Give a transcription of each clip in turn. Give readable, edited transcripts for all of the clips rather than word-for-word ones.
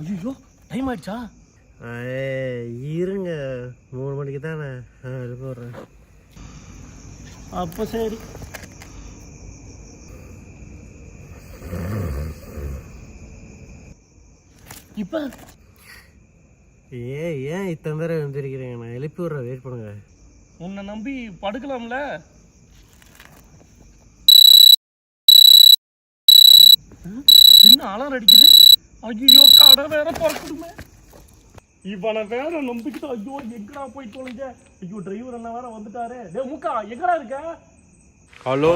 ஐயோ டைம் ஆயிடுச்சா? இருங்க 3 மணிக்கு தானே போடுறேன். அப்போ சரி. இப்போ ஏன் இத்தனை நேரம் எழுந்திருக்கிறீங்க? நான் எழுப்பி விட்றேன், வெயிட் பண்ணுங்க. உன்னை நம்பி படுக்கலாம்ல. என்ன அலாரம் அடிக்குது? ஐயோ கடை வேற திறக்கணுமே. இவனை வேற நம்பிக்கிட்டு ஐயோ எங்கடா போய் தொலைஞ்ச. ஐயோ டிரைவர் என்ன வேற வந்துட்டாரு. டேய் மூக்கா எங்கடா இருக்க? ஹலோ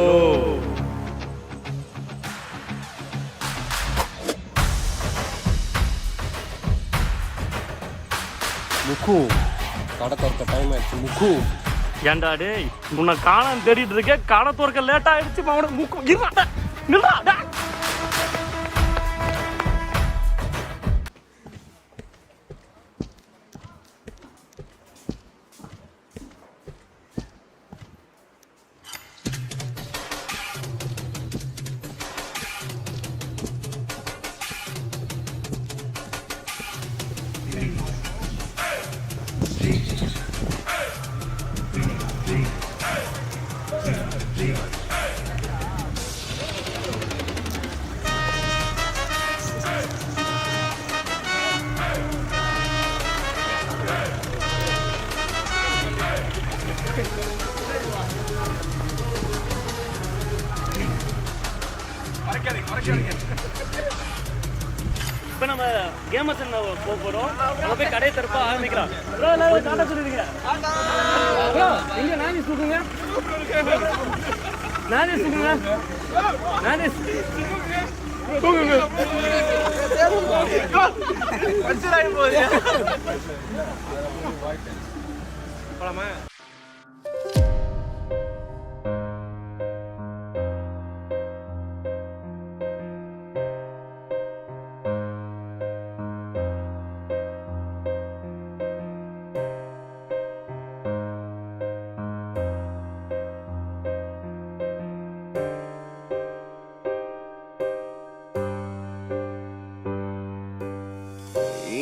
முக்கு, கடை திறக்க டைம் ஆயிடுச்சு முக்கு. ஏன்டா டேய் உன்னை காணான்னு தேடிட்டு இருக்க, கடை திறக்க லேட் ஆயிடுச்சு. அவனை மூக்கு இருடா நில்றா. இப்போ நம்ம கேமர்ஸ் என்ன போக போகிறோம். நம்ம போய் கடையை திறப்ப ஆரம்பிக்கலாம். டாட்டா சொல்லிடுங்க. எங்க நானேஸ் கொடுங்க, நானேஸ் கொடுங்க, நானேஸ் தூங்குங்க. போலாமா?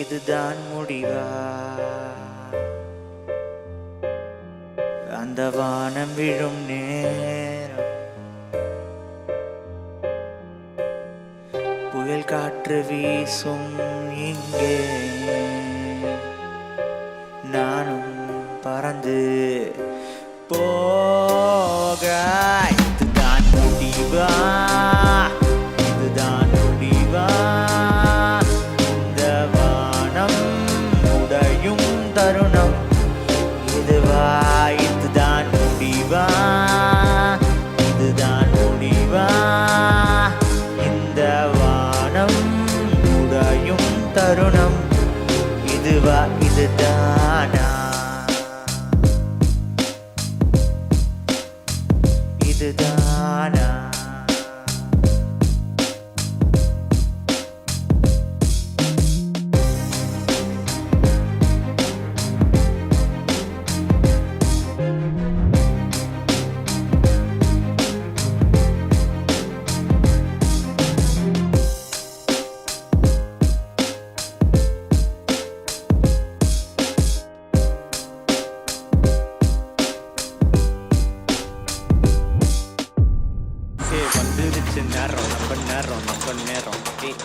இதுதான் முடிவா? அந்த வானம் விழும் நேரம், புயல் காற்று வீசும் இங்கே, நானும் பறந்து போக. இதுதான் முடிவா? இதுதான் முடிவா? தருணம் இதுவா? இதுதான் முடிவா? இதுதான் முடிவா? இந்த வானம் உடையும் தருணம் இதுவா? இதுதானா? இதுதானா?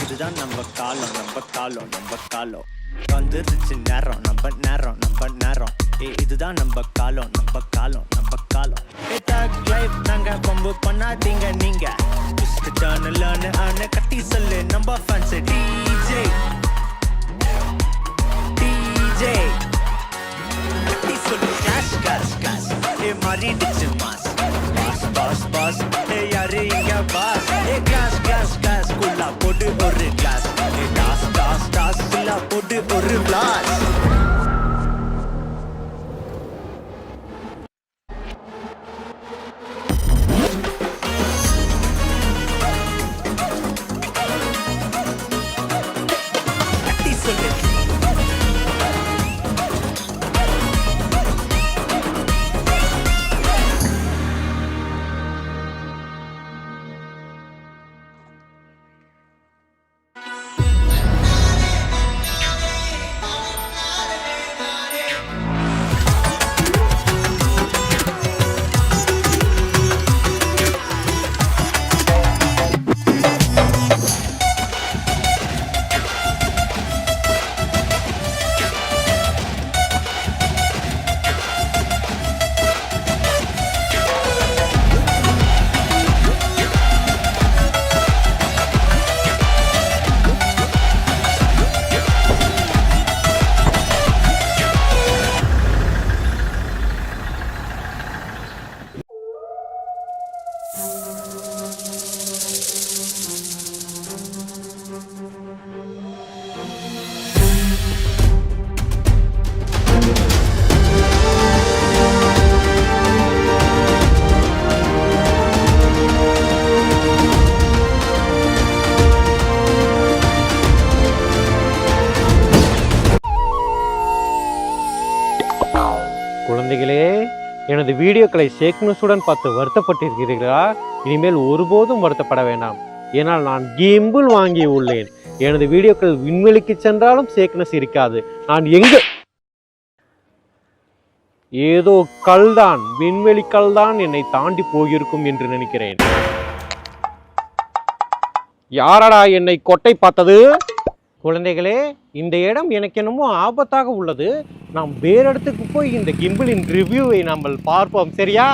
இதுதான் நம்ம காலம், நம்ம காலம், நம்ம காலம். வந்துருச்சு நேரம், நம்ம நேரம், நம்ம நேரம். இதுதான் நம்ம காலம், நம்ம காலம், நம்ம காலம். லைஃப் நாங்க பம்பு பண்ணாதீங்க நீங்க. கட்டி சொல்லு நம்ம ஃபேன்ஸ். டிஜே டிஜே கட்டி சொல்லு. கேஷ் கேஷ் கேஷ் மாறிடுச்சு மாஸ். பாஸ் பாஸ் பாஸ் யாரு இங்க பாஸ்? கிளாஸ் கிளாஸ் கிளாஸ் குள்ளா போட்டு ஒரு கிளாஸ். டாஸ் டாஸ் டாஸ் குள்ளா போட்டு ஒரு கிளாஸ். கட்டி சொல்லு. குழந்தைகளே, எனது வீடியோக்களை ஷேக்னஸுடன் பார்த்து வருத்தப்பட்டிருக்கிறீர்களா? இனிமேல் ஒருபோதும் வருத்தப்பட வேண்டாம். ஏனால் நான் கிம்பிள் வாங்கி உள்ளேன். எனது வீடியோக்கள் விண்வெளிக்கு சென்றாலும் ஷேக்னஸ் இருக்காது. நான் ஏதோ கல்தான், விண்வெளி கல்தான் என்னை தாண்டி போயிருக்கும் என்று நினைக்கிறேன். யாரடா என்னை கொட்டை பார்த்தது? குழந்தைகளே, இந்த இடம் எனக்கு என்னமோ ஆபத்தாக உள்ளது. நாம் வேற இடத்துக்கு போய் இந்த கிம்பிளின் ரிவ்யூவை நம்ம பார்ப்போம். சரியா?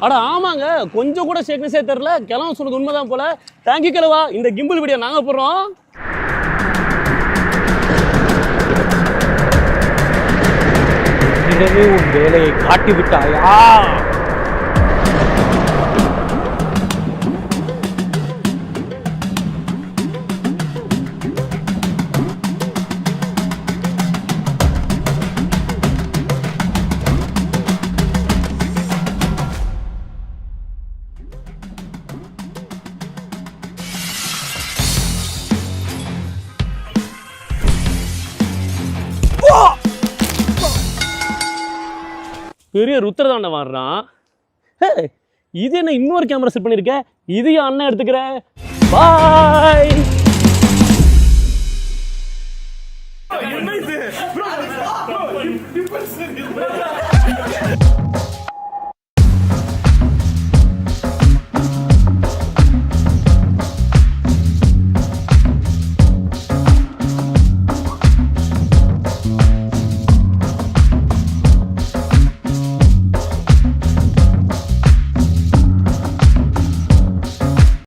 அட ஆமாங்க, கொஞ்சம் கூட ஷேக்னஸே தெரியல. கிளம்ப சொன்னது உண்மைதான் போல. தேங்க்யூ கிழவா. இந்த கிம்பிள் வீடியோ நாங்க போடுறோம். இடமே உன் வேலையை காட்டிவிட்டாயா? பெரிய ருத்ரதாண்ட வர்றான். இது என்ன இன்னொரு கேமரா செட் பண்ணிருக்க? இது அண்ணன் எடுத்துக்கிற. பாய்.